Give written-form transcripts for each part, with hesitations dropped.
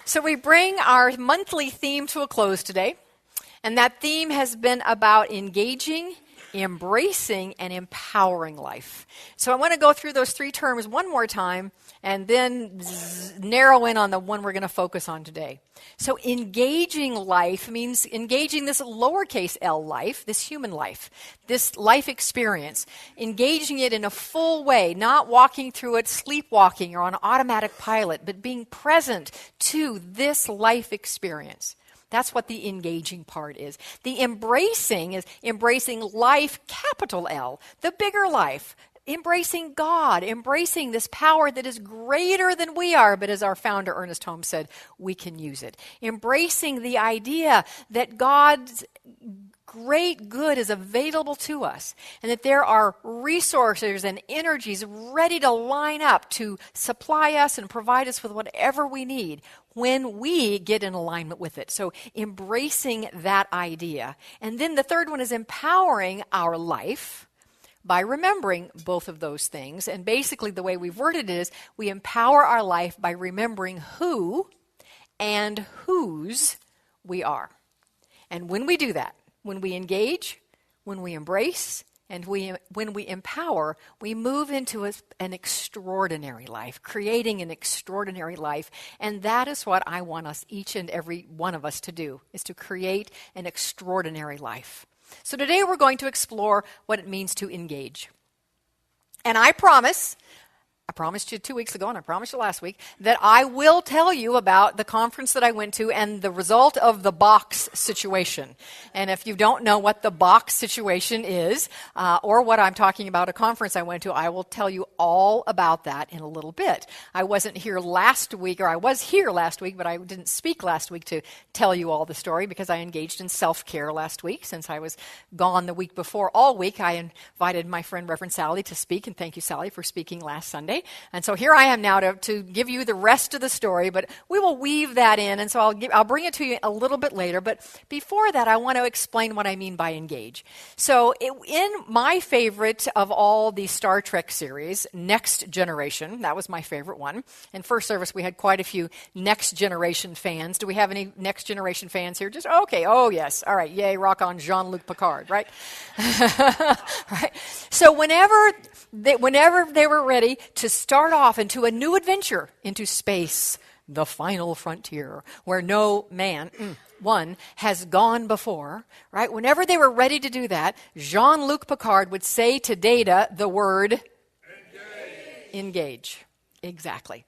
So we bring our monthly theme to a close today, and that theme has been about engaging, embracing, and empowering life. So I want to go through those three terms one more time and then narrow in on the one we're going to focus on today. So engaging life means engaging this lowercase l life, this human life, this life experience, engaging it in a full way, not walking through it sleepwalking or on automatic pilot, but being present to this life experience. That's what the engaging part is. The embracing is embracing life, capital L, the bigger life, embracing God, embracing this power that is greater than we are, but as our founder Ernest Holmes said, we can use it. Embracing the idea that God's great good is available to us, and that there are resources and energies ready to line up to supply us and provide us with whatever we need when we get in alignment with it. So embracing that idea. And then the third one is empowering our life by remembering both of those things. And basically the way we've worded it is we empower our life by remembering who and whose we are. And when we do that, when we engage, when we embrace, and when we empower, we move into an extraordinary life, creating an extraordinary life. And that is what I want us, each and every one of us, to do, is to create an extraordinary life. So today we're going to explore what it means to engage. And I promised you 2 weeks ago, and I promised you last week, that I will tell you about the conference that I went to and the result of the box situation. And if you don't know what the box situation is, or what I'm talking about, a conference I went to, I will tell you all about that in a little bit. I wasn't here last week, or I was here last week, but I didn't speak last week to tell you all the story because I engaged in self-care last week. Since I was gone the week before all week, I invited my friend Reverend Sally to speak, and thank you, Sally, for speaking last Sunday. And so here I am now to give you the rest of the story, but we will weave that in, and so I'll bring it to you a little bit later. But before that, I want to explain what I mean by engage. So in my favorite of all the Star Trek series, Next Generation, that was my favorite one. In first service, we had quite a few Next Generation fans. Do we have any Next Generation fans here? Just okay. Oh, yes. All right. Yay, rock on Jean-Luc Picard, right? Right. So whenever they were ready to start off into a new adventure, into space, the final frontier, where no man, one, has gone before, right? Whenever they were ready to do that, Jean-Luc Picard would say to Data the word engage. Exactly.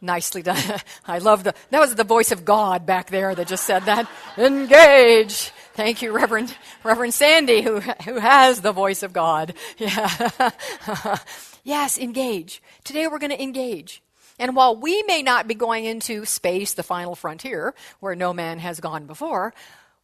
Nicely done. I love that was the voice of God back there that just said that. Engage. Thank you, Reverend Sandy, who has the voice of God. Yeah. Yes, engage. Today we're going to engage. And while we may not be going into space, the final frontier, where no man has gone before,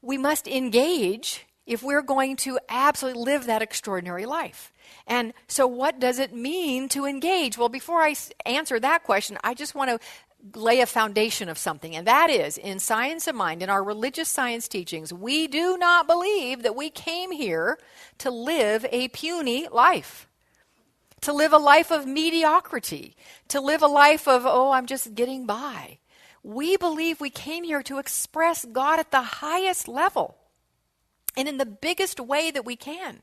we must engage if we're going to absolutely live that extraordinary life. And so what does it mean to engage? Well, before I answer that question, I just want to lay a foundation of something, and that is, in Science of Mind, in our religious science teachings, we do not believe that we came here to live a puny life, to live a life of mediocrity, to live a life of, I'm just getting by. We believe we came here to express God at the highest level and in the biggest way that we can.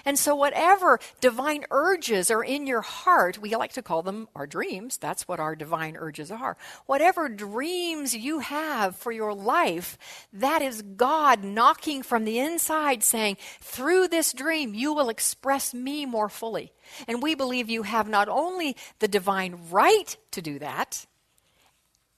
And so whatever divine urges are in your heart, we like to call them our dreams. That's what our divine urges are. Whatever dreams you have for your life, that is God knocking from the inside saying, through this dream, you will express me more fully. And we believe you have not only the divine right to do that,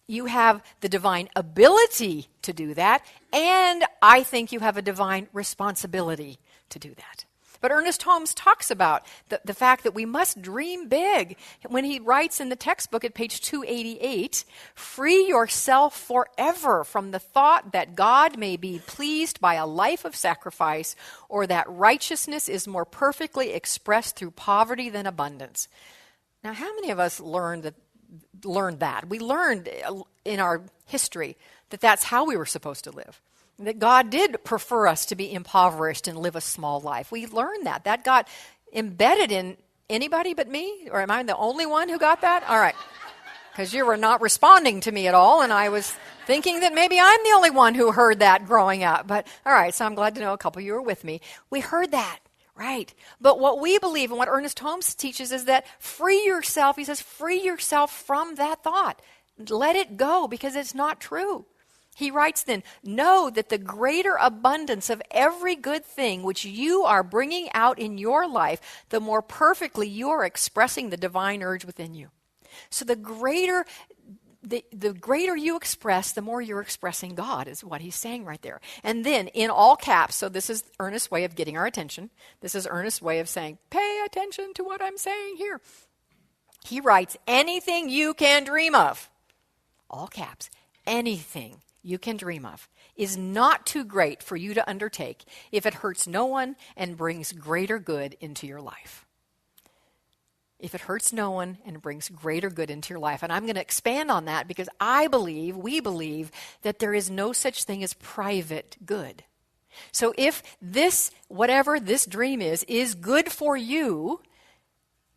you have the divine ability to do that, and I think you have a divine responsibility to do that. But Ernest Holmes talks about the fact that we must dream big. When he writes in the textbook at page 288, free yourself forever from the thought that God may be pleased by a life of sacrifice, or that righteousness is more perfectly expressed through poverty than abundance. Now, how many of us learned that? We learned in our history that that's how we were supposed to live. That God did prefer us to be impoverished and live a small life. We learned that. That got embedded in anybody but me? Or am I the only one who got that? All right. because you were not responding to me at all, and I was thinking that maybe I'm the only one who heard that growing up. But all right, so I'm glad to know a couple of you were with me. We heard that, right? But what we believe and what Ernest Holmes teaches is that free yourself, he says, free yourself from that thought. Let it go because it's not true. He writes then, know that the greater abundance of every good thing which you are bringing out in your life, the more perfectly you are expressing the divine urge within you. So the greater you express, the more you're expressing God, is what he's saying right there. And then in all caps, so this is Ernest's way of getting our attention. This is Ernest's way of saying, pay attention to what I'm saying here. He writes, anything you can dream of, all caps, anything you can dream of is not too great for you to undertake if it hurts no one and brings greater good into your life. If it hurts no one and brings greater good into your life. And I'm going to expand on that because we believe that there is no such thing as private good. So if this, whatever this dream is good for you,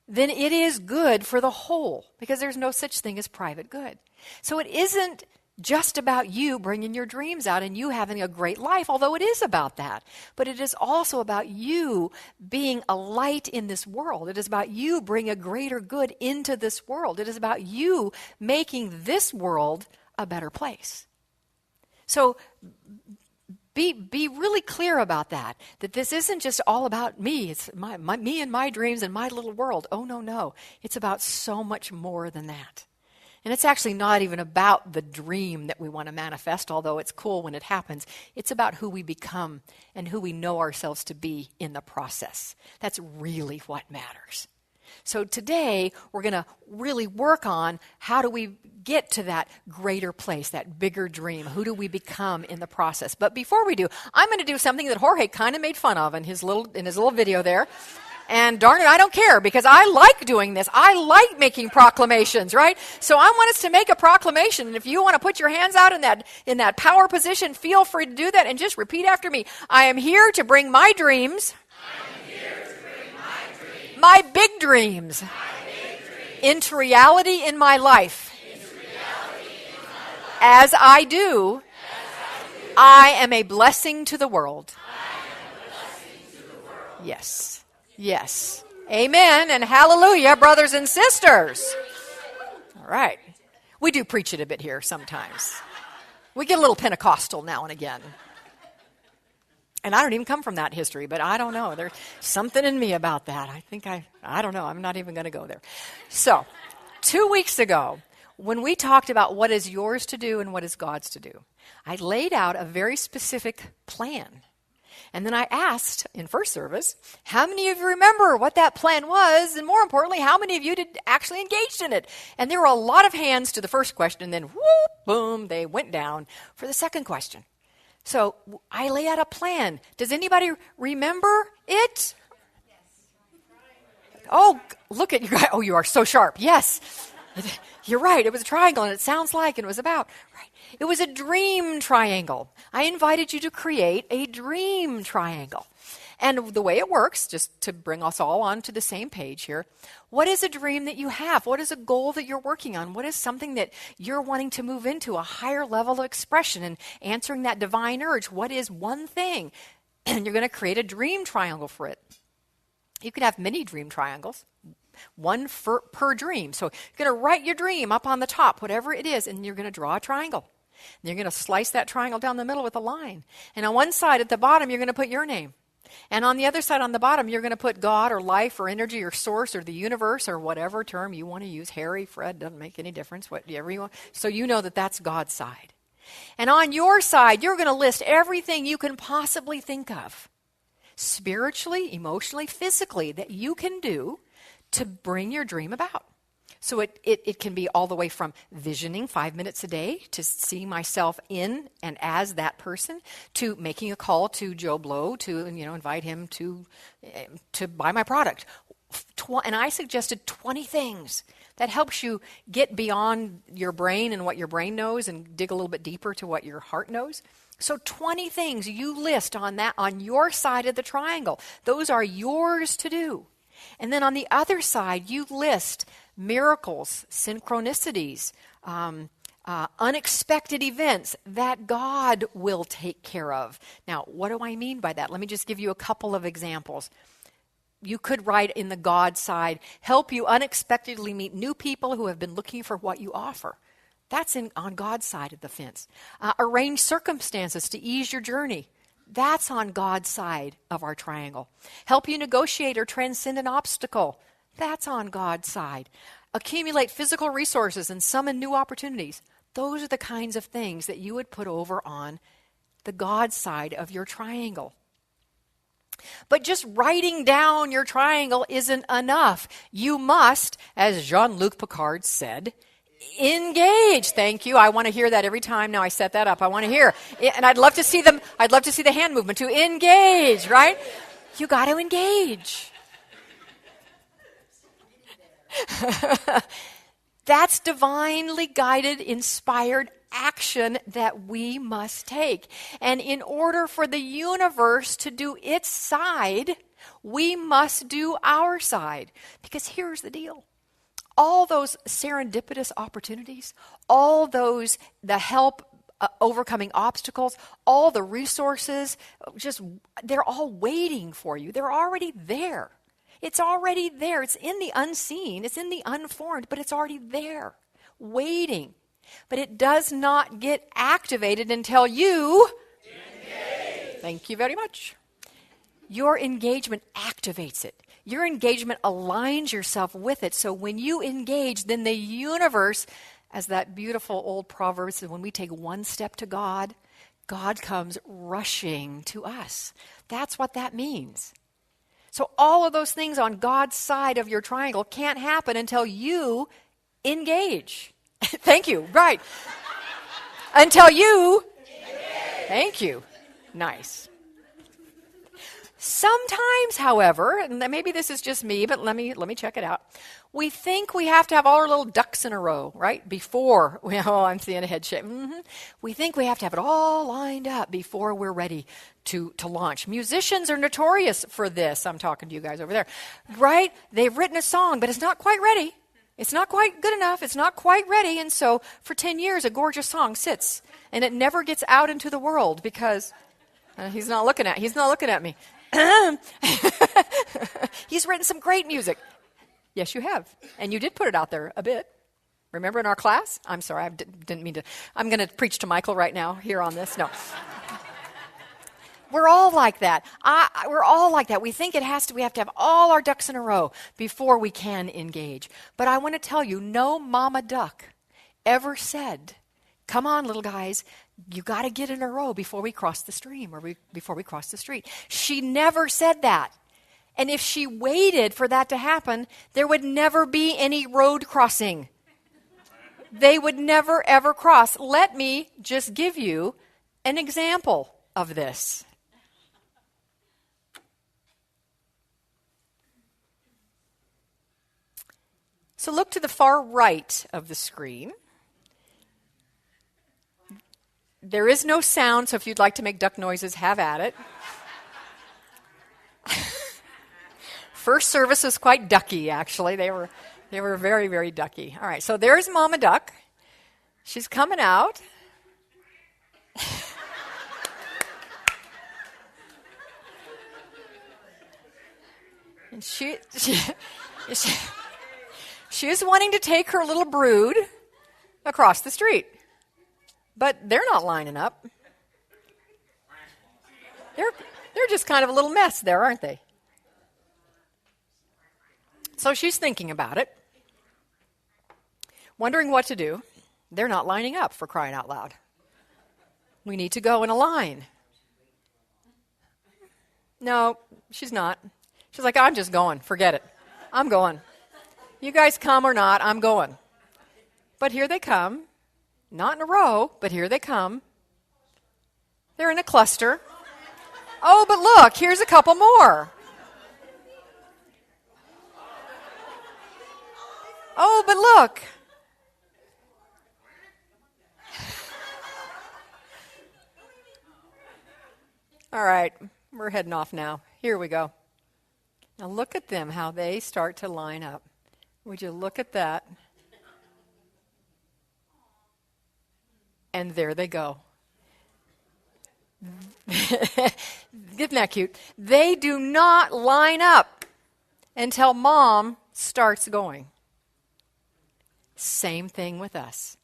then it is good for the whole because there's no such thing as private good. So it isn't just about you bringing your dreams out and you having a great life, although it is about that. But it is also about you being a light in this world. It is about you bringing a greater good into this world. It is about you making this world a better place. So be really clear about that this isn't just all about me. It's me and my dreams and my little world. Oh, no. It's about so much more than that. And it's actually not even about the dream that we want to manifest, although it's cool when it happens. It's about who we become and who we know ourselves to be in the process. That's really what matters. So today, we're going to really work on how do we get to that greater place, that bigger dream. Who do we become in the process? But before we do, I'm going to do something that Jorge kind of made fun of in his little video there. And darn it, I don't care because I like doing this. I like making proclamations, right? So I want us to make a proclamation. And if you want to put your hands out in that power position, feel free to do that and just repeat after me. I am here to bring my dreams, my big dreams, into reality in my life. As I do, I am a blessing to the world. Yes. Yes. Amen and hallelujah, brothers and sisters. All right. We do preach it a bit here sometimes. We get a little Pentecostal now and again. And I don't even come from that history, but I don't know. There's something in me about that. I don't know. I'm not even going to go there. So, 2 weeks ago, when we talked about what is yours to do and what is God's to do, I laid out a very specific plan. And then I asked in first service, how many of you remember what that plan was? And more importantly, how many of you did actually engaged in it? And there were a lot of hands to the first question, and then whoop, boom, they went down for the second question. So I lay out a plan. Does anybody remember it? Yes. Oh, look at you guys. Oh, you are so sharp. Yes. You're right. It was a triangle, and it sounds like it was about. Right. It was a dream triangle. I invited you to create a dream triangle. And the way it works, just to bring us all onto the same page here, what is a dream that you have? What is a goal that you're working on? What is something that you're wanting to move into, a higher level of expression and answering that divine urge? What is one thing? And you're going to create a dream triangle for it. You can have many dream triangles. One per dream. So you're going to write your dream up on the top, whatever it is, and you're going to draw a triangle. And you're going to slice that triangle down the middle with a line. And on one side at the bottom, you're going to put your name. And on the other side on the bottom, you're going to put God or life or energy or source or the universe or whatever term you want to use. Harry, Fred, doesn't make any difference, whatever you want. So you know that that's God's side. And on your side, you're going to list everything you can possibly think of, spiritually, emotionally, physically, that you can do to bring your dream about. So it can be all the way from visioning 5 minutes a day to seeing myself in and as that person, to making a call to Joe Blow to invite him to buy my product. And I suggested 20 things that helps you get beyond your brain and what your brain knows and dig a little bit deeper to what your heart knows. So 20 things you list on your side of the triangle. Those are yours to do. And then on the other side, you list miracles, synchronicities, unexpected events that God will take care of. Now, what do I mean by that? Let me just give you a couple of examples. You could write in the God side, help you unexpectedly meet new people who have been looking for what you offer. That's on God's side of the fence. Arrange circumstances to ease your journey. That's on God's side of our triangle. Help you negotiate or transcend an obstacle. That's on God's side. Accumulate physical resources and summon new opportunities. Those are the kinds of things that you would put over on the God side of your triangle. But just writing down your triangle isn't enough. You must, as Jean-Luc Picard said, engage. Thank you. I want to hear that every time now I set that up. I want to hear. And I'd love to see the hand movement to engage, right? You got to engage. That's divinely guided, inspired action that we must take. And in order for the universe to do its side, we must do our side. Because here's the deal. All those serendipitous opportunities, the help overcoming obstacles, all the resources, they're all waiting for you. They're already there. It's already there. It's in the unseen. It's in the unformed, but it's already there, waiting. But it does not get activated until you engage. Thank you very much. Your engagement activates it. Your engagement aligns yourself with it. So when you engage, then the universe, as that beautiful old proverb says, when we take one step to God, God comes rushing to us. That's what that means. So all of those things on God's side of your triangle can't happen until you engage. Thank you. Right. Until you engage. Thank you. Nice. Sometimes, however, and maybe this is just me, but let me check it out. We think we have to have all our little ducks in a row, right? Before, I'm seeing a head shake. We think we have to have it all lined up before we're ready to launch. Musicians are notorious for this. I'm talking to you guys over there, right? They've written a song, but it's not quite ready. It's not quite good enough. It's not quite ready. And so for 10 years, a gorgeous song sits, and it never gets out into the world because he's not looking at me. He's written some great music. Yes, you have. And you did put it out there a bit. Remember in our class? I'm sorry, I didn't mean to. I'm going to preach to Michael right now here on this. No. We're all like that. We're all like that. We think we have to have all our ducks in a row before we can engage. But I want to tell you, no mama duck ever said, come on, little guys, you got to get in a row before we cross the stream or before we cross the street. She never said that. And if she waited for that to happen, there would never be any road crossing. They would never, ever cross. Let me just give you an example of this. So look to the far right of the screen. There is no sound, so if you'd like to make duck noises, have at it. First service was quite ducky, actually. They were very, very ducky. All right, so there's Mama Duck. She's coming out. And she is wanting to take her little brood across the street. But they're not lining up. They're just kind of a little mess there, aren't they? So she's thinking about it, wondering what to do. They're not lining up, for crying out loud. We need to go in a line. No, she's not. She's like, I'm just going. Forget it. I'm going. You guys come or not, I'm going. But here they come. Not in a row, but here they come. They're in a cluster. Oh, but look, here's a couple more. Oh, but look. All right, we're heading off now. Here we go. Now look at them, how they start to line up. Would you look at that? And there they go. Isn't that cute? They do not line up until mom starts going. Same thing with us.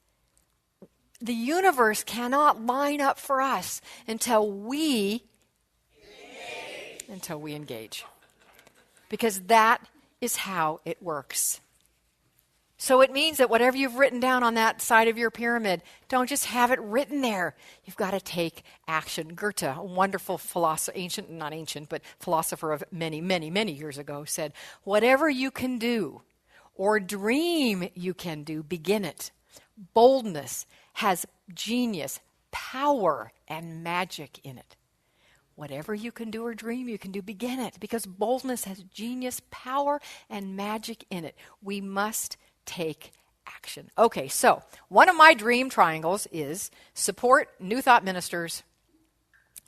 The universe cannot line up for us until we engage. Because that is how it works. So it means that whatever you've written down on that side of your pyramid, don't just have it written there. You've got to take action. Goethe, a wonderful philosopher, not ancient, but philosopher of many, many, many years ago, said, whatever you can do or dream you can do, begin it. Boldness has genius, power, and magic in it. Whatever you can do or dream you can do, begin it. Because boldness has genius, power, and magic in it. We must take action. Okay, so one of my dream triangles is support New Thought ministers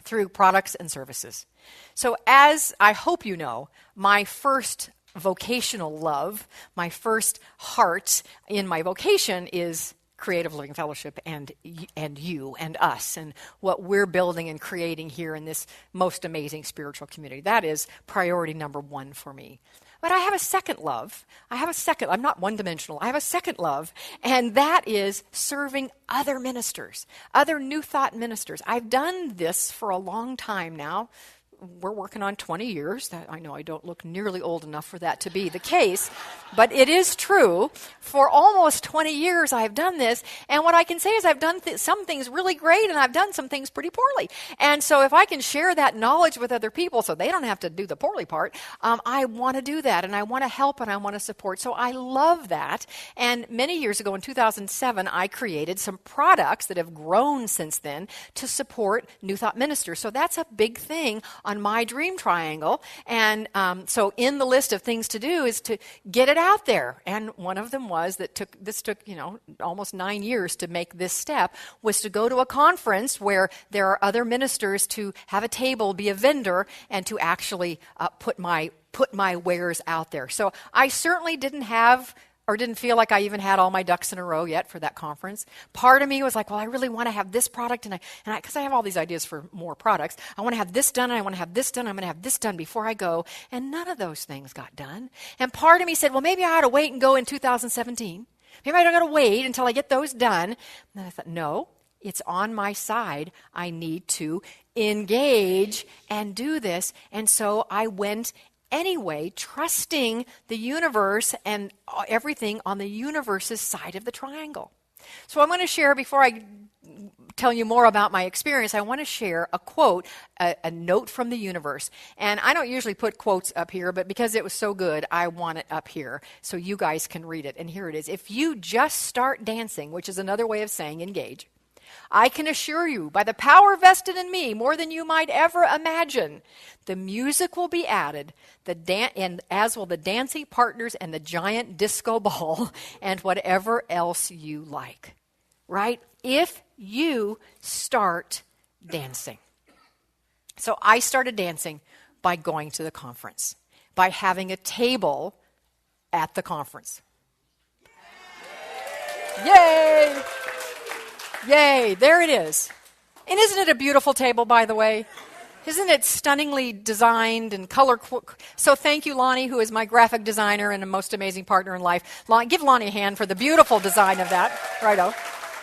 through products and services. So as I hope you know, my first vocational love, my first heart in my vocation is Creative Living Fellowship and you and us and what we're building and creating here in this most amazing spiritual community. That is priority number one for me. But I have a second love. I'm not one-dimensional. I have a second love, and that is serving other ministers, other New Thought ministers. I've done this for a long time now. We're working on 20 years. I know I don't look nearly old enough for that to be the case, but it is true. For almost 20 years I've done this, and what I can say is I've done some things really great, and I've done some things pretty poorly. And so if I can share that knowledge with other people so they don't have to do the poorly part, I want to do that, and I want to help, and I want to support. So I love that. And many years ago in 2007, I created some products that have grown since then to support New Thought ministers. So that's a big thing on my dream triangle. And so in the list of things to do is to get it out there. And one of them was that took almost 9 years to make this step, was to go to a conference where there are other ministers, to have a table, be a vendor, and to actually put my wares out there. So I certainly didn't feel like I even had all my ducks in a row yet for that conference. Part of me was like, well, I really want to have this product, and because I have all these ideas for more products, I want to have this done, and I want to have this done, I'm going to have this done before I go, and none of those things got done. And part of me said, well, maybe I ought to wait and go in 2017. Maybe I don't got to wait until I get those done. And then I thought, no, it's on my side. I need to engage and do this. And so I went anyway, trusting the universe and everything on the universe's side of the triangle. So I'm going to share, before I tell you more about my experience, I want to share a quote, a note from the universe. And I don't usually put quotes up here, but because it was so good, I want it up here so you guys can read it. And here it is. If you just start dancing, which is another way of saying engage, I can assure you, by the power vested in me, more than you might ever imagine, the music will be added, and as will the dancing partners and the giant disco ball and whatever else you like. Right? If you start dancing. So I started dancing by going to the conference, by having a table at the conference. Yay! Yay, there it is. And isn't it a beautiful table, by the way? Isn't it stunningly designed and color? So thank you, Lonnie, who is my graphic designer and a most amazing partner in life. Give Lonnie a hand for the beautiful design of that. Righto.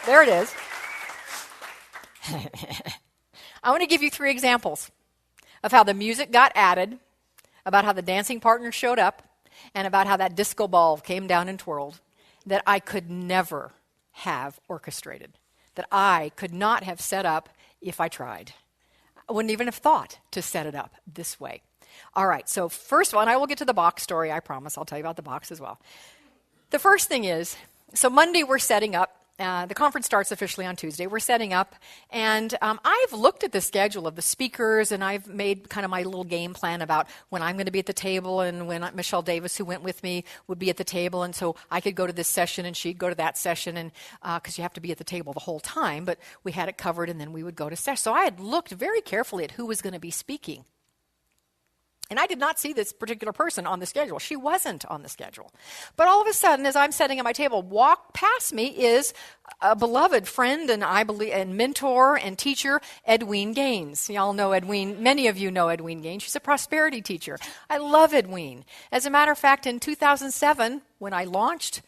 There it is. I want to give you 3 examples of how the music got added, about how the dancing partner showed up, and about how that disco ball came down and twirled, that I could never have orchestrated, that I could not have set up if I tried. I wouldn't even have thought to set it up this way. All right, so first one, I will get to the box story, I promise. I'll tell you about the box as well. The first thing is, so Monday we're setting up. The conference starts officially on Tuesday. We're setting up, and I've looked at the schedule of the speakers, and I've made kind of my little game plan about when I'm going to be at the table, and when Michelle Davis, who went with me, would be at the table, and so I could go to this session, and she'd go to that session, and because you have to be at the table the whole time, but we had it covered, and then we would go to session. So I had looked very carefully at who was going to be speaking. And I did not see this particular person on the schedule. She wasn't on the schedule. But all of a sudden, as I'm sitting at my table, walk past me is a beloved friend and I believe and mentor and teacher, Edwene Gaines. Y'all know Edwene. Many of you know Edwene Gaines. She's a prosperity teacher. I love Edwene. As a matter of fact, in 2007, when I launched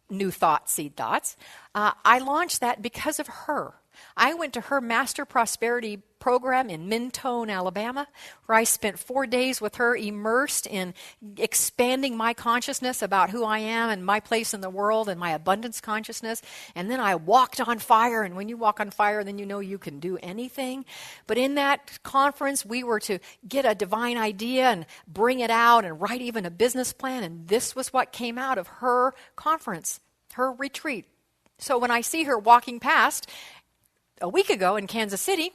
New Thoughts, Seed Thoughts, I launched that because of her. I went to her Master Prosperity program in Mentone, Alabama, where I spent 4 days with her immersed in expanding my consciousness about who I am and my place in the world and my abundance consciousness. And then I walked on fire, and when you walk on fire, then you know you can do anything. But in that conference, we were to get a divine idea and bring it out and write even a business plan, and this was what came out of her conference, her retreat. So when I see her walking past a week ago in Kansas City,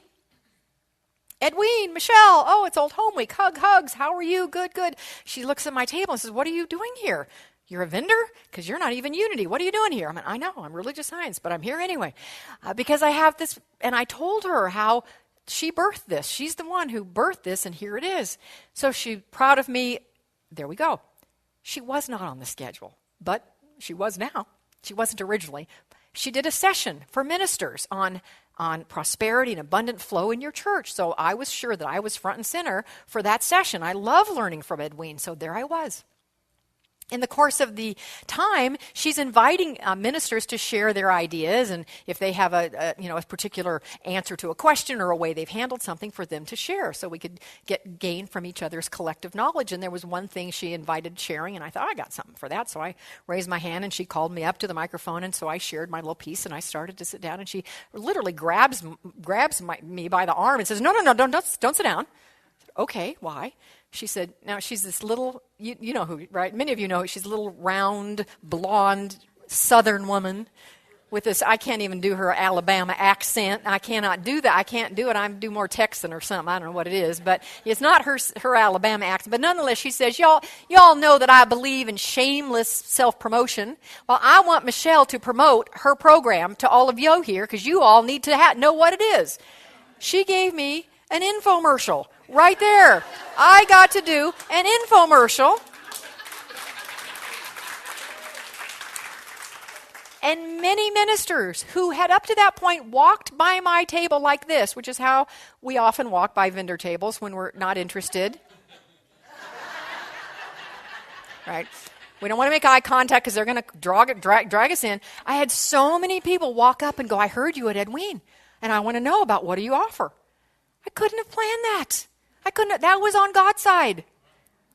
Edwene, Michelle, oh, it's Old Home Week. Hugs. How are you? Good. She looks at my table and says, what are you doing here? You're a vendor? Because you're not even Unity. What are you doing here? I know, I'm religious science, but I'm here anyway. Because I have this, and I told her how she birthed this. She's the one who birthed this, and here it is. So she's proud of me. There we go. She was not on the schedule, but she was now. She wasn't originally. She did a session for ministers on prosperity and abundant flow in your church. So I was sure that I was front and center for that session. I love learning from Edwene, so there I was. In the course of the time, she's inviting ministers to share their ideas, and if they have a particular answer to a question or a way they've handled something, for them to share, so we could gain from each other's collective knowledge. And there was one thing she invited sharing, and I thought I got something for that, so I raised my hand, and she called me up to the microphone, and so I shared my little piece, and I started to sit down, and she literally grabs me by the arm and says, "No, don't sit down." I said, "Okay, why?" She said, now she's this little, you know who, right? Many of you know, she's a little round, blonde, southern woman with this, I can't even do her Alabama accent. I cannot do that. I can't do it. I do more Texan or something. I don't know what it is, but it's not her Alabama accent. But nonetheless, she says, y'all know that I believe in shameless self-promotion. Well, I want Michelle to promote her program to all of you here because you all need to know what it is. She gave me an infomercial. Right there. I got to do an infomercial. And many ministers who had up to that point walked by my table like this, which is how we often walk by vendor tables when we're not interested. Right? We don't want to make eye contact because they're going to drag us in. I had so many people walk up and go, I heard you at Edwene, and I want to know about what do you offer. I couldn't have planned that. That was on God's side,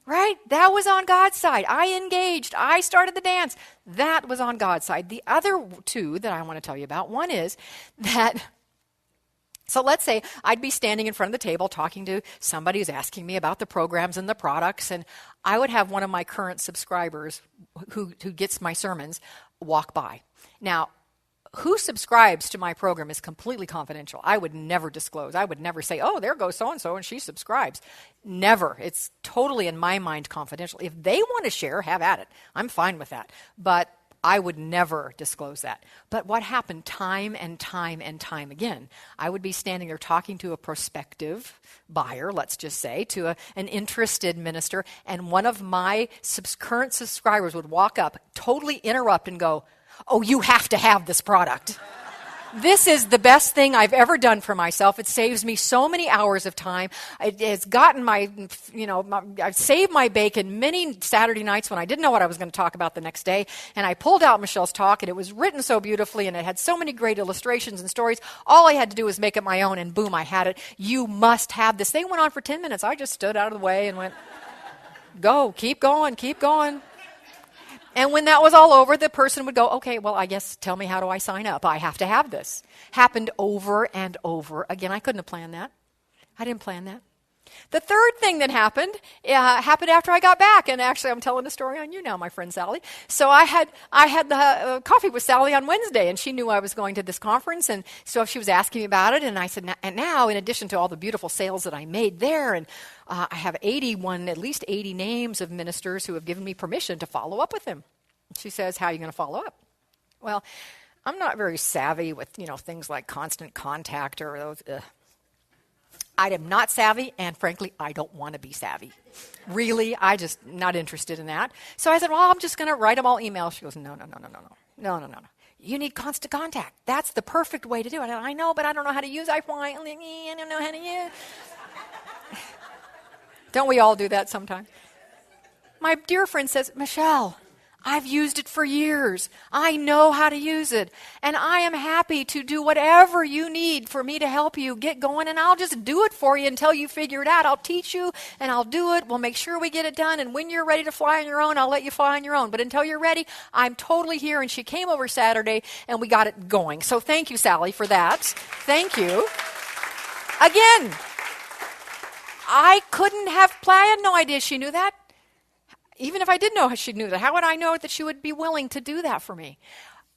right? That was on God's side. I engaged. I started the dance. That was on God's side. The other two that I want to tell you about, one is that, so let's say I'd be standing in front of the table talking to somebody who's asking me about the programs and the products, and I would have one of my current subscribers who gets my sermons walk by. Now, who subscribes to my program is completely confidential. I would never disclose. I would never say, oh, there goes so-and-so and she subscribes. Never. It's totally, in my mind, confidential. If they want to share, have at it. I'm fine with that. But I would never disclose that. But what happened time and time and time again, I would be standing there talking to a prospective buyer, let's just say, to an interested minister, and one of my current subscribers would walk up, totally interrupt and go, oh, you have to have this product. This is the best thing I've ever done for myself. It saves me so many hours of time. It has gotten I've saved my bacon many Saturday nights when I didn't know what I was going to talk about the next day. And I pulled out Michelle's talk, and it was written so beautifully, and it had so many great illustrations and stories. All I had to do was make it my own, and boom, I had it. You must have this. They went on for 10 minutes. I just stood out of the way and went, go, keep going, keep going. And when that was all over, the person would go, okay, well, I guess tell me, how do I sign up? I have to have this. Happened over and over again. I couldn't have planned that. I didn't plan that. The third thing that happened after I got back. And actually, I'm telling the story on you now, my friend Sally. So I had the coffee with Sally on Wednesday, and she knew I was going to this conference. And so she was asking me about it. And I said, and now, in addition to all the beautiful sales that I made there, and I have at least 80 names of ministers who have given me permission to follow up with them. She says, how are you going to follow up? Well, I'm not very savvy with, things like constant contact or those. I am not savvy, and frankly, I don't want to be savvy. Really, I just not interested in that. So I said, well, I'm just going to write them all emails. She goes, no. You need constant contact. That's the perfect way to do it. And I know, but I don't know how to use I don't know how to use. Don't we all do that sometimes? My dear friend says, Michele, I've used it for years. I know how to use it. And I am happy to do whatever you need for me to help you get going. And I'll just do it for you until you figure it out. I'll teach you and I'll do it. We'll make sure we get it done. And when you're ready to fly on your own, I'll let you fly on your own. But until you're ready, I'm totally here. And she came over Saturday and we got it going. So thank you, Sally, for that. Thank you. Again, I couldn't have planned. I had no idea she knew that. Even if I did know she knew that, how would I know that she would be willing to do that for me?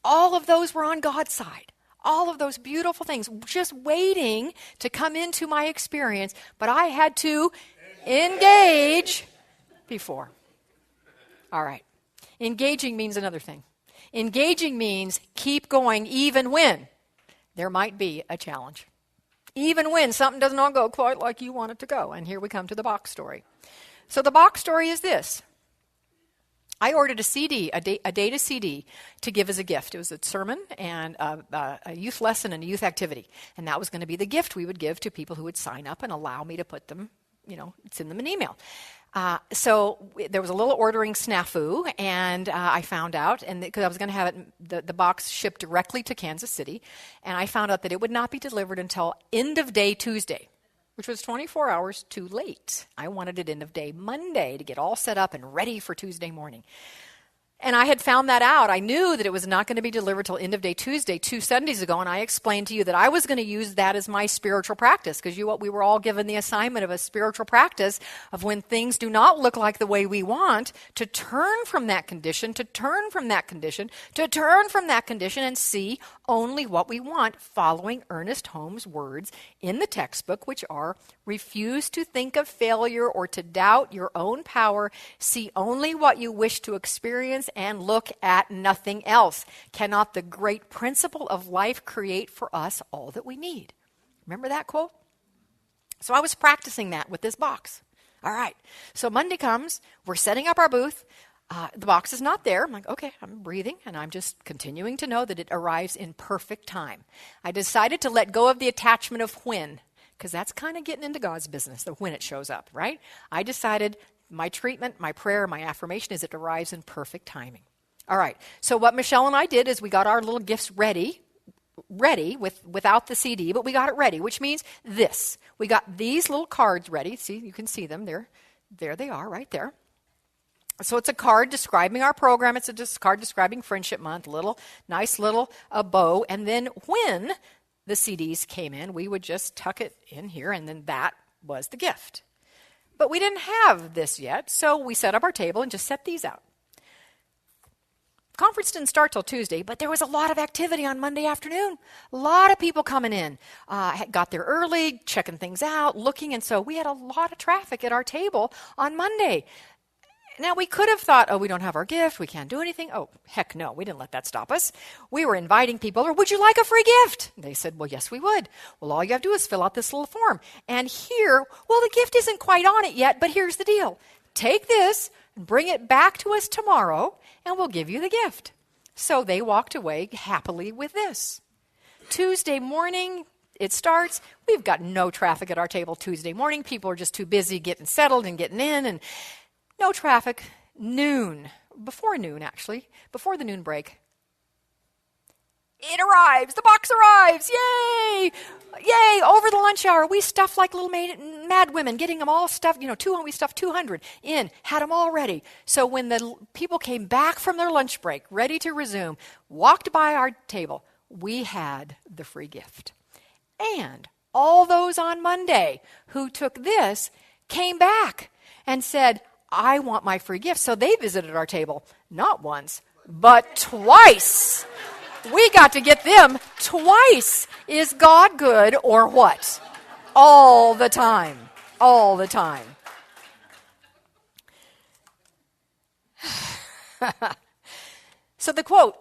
All of those were on God's side. All of those beautiful things, just waiting to come into my experience. But I had to engage before. All right. Engaging means another thing. Engaging means keep going even when there might be a challenge. Even when something does not go quite like you want it to go. And here we come to the box story. So the box story is this. I ordered a CD, a data CD, to give as a gift. It was a sermon and a youth lesson and a youth activity. And that was going to be the gift we would give to people who would sign up and allow me to put them, send them an email. So there was a little ordering snafu, and I found out, and because I was going to have it, the box shipped directly to Kansas City, and I found out that it would not be delivered until end of day Tuesday, which was 24 hours too late. I wanted it end of day Monday to get all set up and ready for Tuesday morning. And I had found that out. I knew that it was not going to be delivered till end of day Tuesday 2 Sundays ago, and I explained to you that I was going to use that as my spiritual practice, because we were all given the assignment of a spiritual practice of when things do not look like the way we want, to turn from that condition, and see only what we want, following Ernest Holmes' words in the textbook, which are, refuse to think of failure or to doubt your own power, see only what you wish to experience, and look at nothing else. Cannot the great principle of life create for us all that we need? Remember that quote? So I was practicing that with this box. All right. So Monday comes. We're setting up our booth. The box is not there. I'm like, okay, I'm breathing, and I'm just continuing to know that it arrives in perfect time. I decided to let go of the attachment of when, because that's kind of getting into God's business, the when it shows up, right? I decided my treatment, my prayer, my affirmation is it arrives in perfect timing. All right. So what Michele and I did is we got our little gifts ready without the CD, but we got it ready, which means this. We got these little cards ready. See, you can see them. There they are right there. So it's a card describing our program. It's a card describing Friendship Month, nice little bow. And then when the CDs came in, we would just tuck it in here, and then that was the gift. But we didn't have this yet, so we set up our table and just set these out. Conference didn't start till Tuesday, but there was a lot of activity on Monday afternoon. A lot of people coming in. Got there early, checking things out, looking, and so we had a lot of traffic at our table on Monday. Now, we could have thought, we don't have our gift, we can't do anything. Oh, heck no, we didn't let that stop us. We were inviting people, or would you like a free gift? They said, well, yes, we would. Well, all you have to do is fill out this little form. And here, the gift isn't quite on it yet, but here's the deal. Take this and bring it back to us tomorrow, and we'll give you the gift. So they walked away happily with this. Tuesday morning, it starts. We've got no traffic at our table Tuesday morning. People are just too busy getting settled and getting in, and no traffic. Before the noon break. It arrives. The box arrives. Yay! Yay! Over the lunch hour, we stuffed like little mad women, getting them all stuffed. We stuffed 200 in, had them all ready. So when the people came back from their lunch break, ready to resume, walked by our table, we had the free gift. And all those on Monday who took this came back and said, I want my free gift. So they visited our table, not once, but twice. We got to get them twice. Is God good or what? All the time. All the time. So the quote,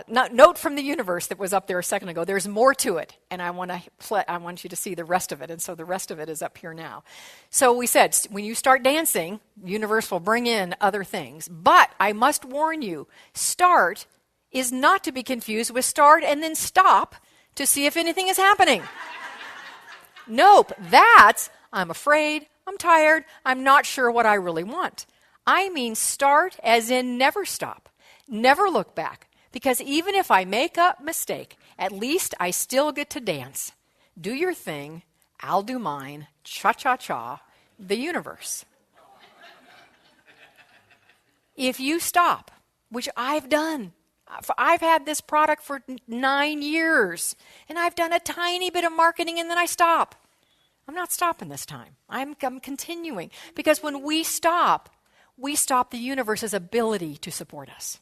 note from the universe that was up there a second ago. There's more to it, and I want you to see the rest of it, and so the rest of it is up here now. So we said, when you start dancing, the universe will bring in other things. But I must warn you, start is not to be confused with start and then stop to see if anything is happening. Nope, that's, I'm afraid, I'm tired, I'm not sure what I really want. I mean start as in never stop, never look back. Because even if I make a mistake, at least I still get to dance. Do your thing, I'll do mine, cha-cha-cha, the universe. If you stop, which I've done, I've had this product for 9 years, and I've done a tiny bit of marketing and then I stop. I'm not stopping this time. I'm continuing. Because when we stop the universe's ability to support us.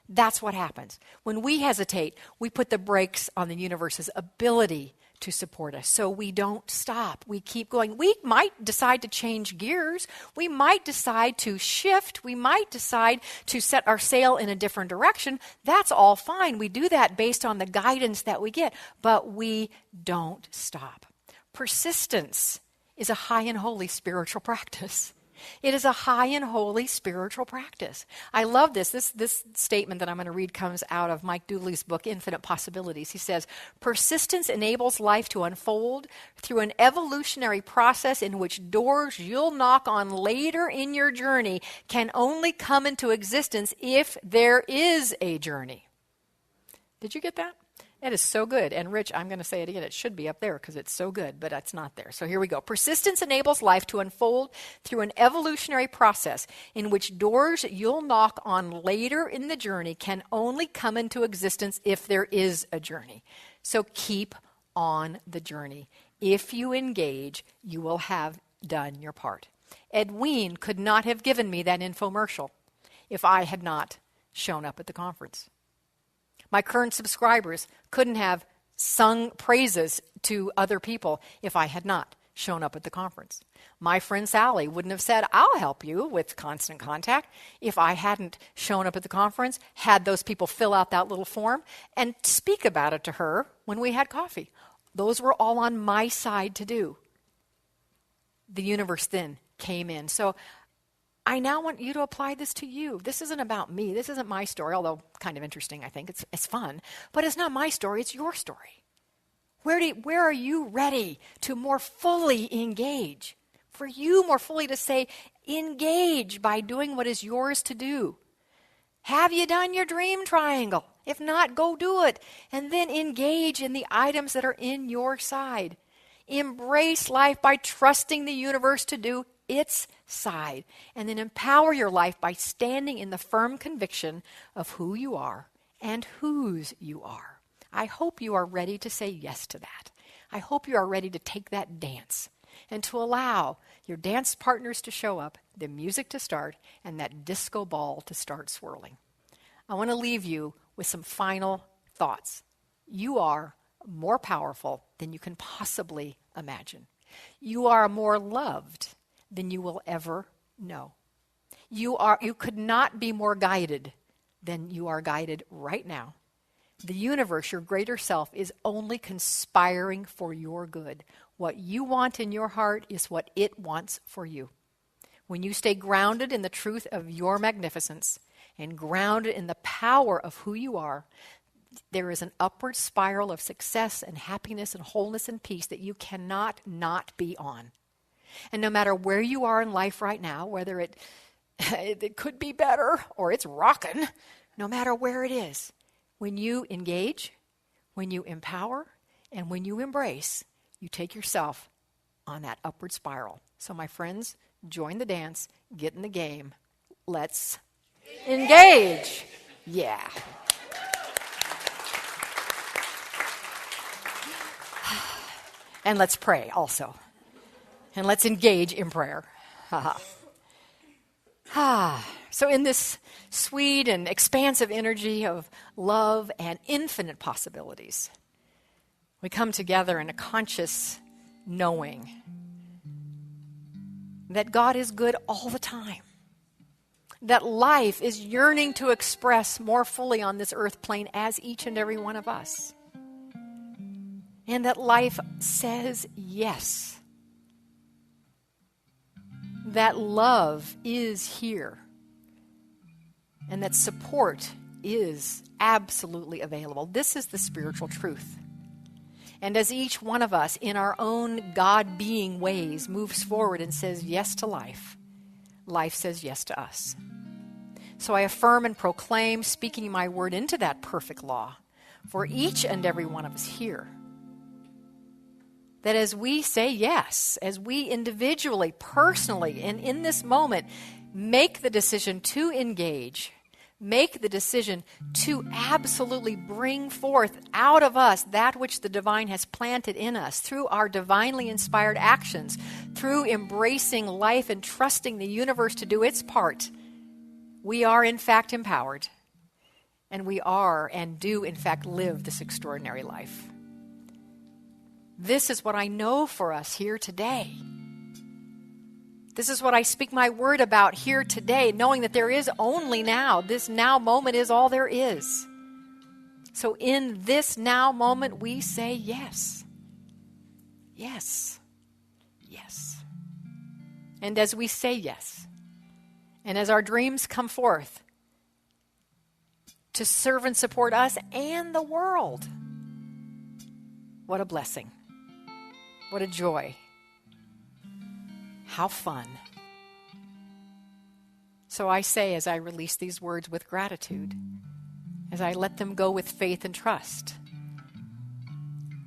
That's what happens. When we hesitate, we put the brakes on the universe's ability to support us. So we don't stop. We keep going. We might decide to change gears. We might decide to shift. We might decide to set our sail in a different direction. That's all fine. We do that based on the guidance that we get. But we don't stop. Persistence is a high and holy spiritual practice. It is a high and holy spiritual practice. I love this. This statement that I'm going to read comes out of Mike Dooley's book, Infinite Possibilities. He says, persistence enables life to unfold through an evolutionary process in which doors you'll knock on later in your journey can only come into existence if there is a journey. Did you get that? It is so good. And Rich, I'm going to say it again. It should be up there because it's so good, but it's not there. So here we go. Persistence enables life to unfold through an evolutionary process in which doors you'll knock on later in the journey can only come into existence if there is a journey. So keep on the journey. If you engage, you will have done your part. Ed Wein could not have given me that infomercial if I had not shown up at the conference. My current subscribers couldn't have sung praises to other people if I had not shown up at the conference. My friend Sally wouldn't have said, I'll help you with Constant Contact if I hadn't shown up at the conference, had those people fill out that little form, and speak about it to her when we had coffee. Those were all on my side to do. The universe then came in. So I now want you to apply this to you. This isn't about me. This isn't my story, although kind of interesting, I think. It's fun. But it's not my story. It's your story. Where are you ready to more fully engage? For you more fully to say, engage by doing what is yours to do. Have you done your dream triangle? If not, go do it. And then engage in the items that are in your side. Embrace life by trusting the universe to do its side, and then empower your life by standing in the firm conviction of who you are and whose you are. I hope you are ready to say yes to that. I hope you are ready to take that dance and to allow your dance partners to show up, the music to start, and that disco ball to start swirling. I want to leave you with some final thoughts. You are more powerful than you can possibly imagine. You are more loved than you will ever know. You could not be more guided than you are guided right now. The universe, your greater self, is only conspiring for your good. What you want in your heart is what it wants for you. When you stay grounded in the truth of your magnificence and grounded in the power of who you are, there is an upward spiral of success and happiness and wholeness and peace that you cannot not be on. And no matter where you are in life right now, whether it could be better or it's rocking, no matter where it is, when you engage, when you empower, and when you embrace, you take yourself on that upward spiral. So my friends, join the dance, get in the game. Let's engage. Yeah. And let's pray also. And let's engage in prayer. So in this sweet and expansive energy of love and infinite possibilities, we come together in a conscious knowing that God is good all the time. that life is yearning to express more fully on this earth plane as each and every one of us. And that life says yes. That love is here. And that support is absolutely available. This is the spiritual truth. And as each one of us in our own God-being ways moves forward and says yes to life, life says yes to us. So I affirm and proclaim, speaking my word into that perfect law for each and every one of us here, that as we say yes, as we individually, personally, and in this moment make the decision to engage, make the decision to absolutely bring forth out of us that which the divine has planted in us through our divinely inspired actions, through embracing life and trusting the universe to do its part, we are in fact empowered. And we are and do in fact live this extraordinary life. This is what I know for us here today. This is what I speak my word about here today, knowing that there is only now. This now moment is all there is. So in this now moment, we say yes. Yes. Yes. And as we say yes, and as our dreams come forth to serve and support us and the world, what a blessing. What a joy. How fun. So I say, as I release these words with gratitude, as I let them go with faith and trust,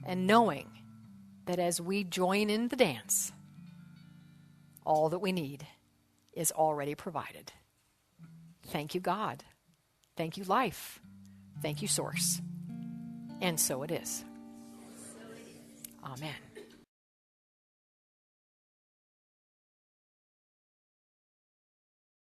and knowing that as we join in the dance, all that we need is already provided. Thank you, God. Thank you, life. Thank you, Source. And so it is. Amen.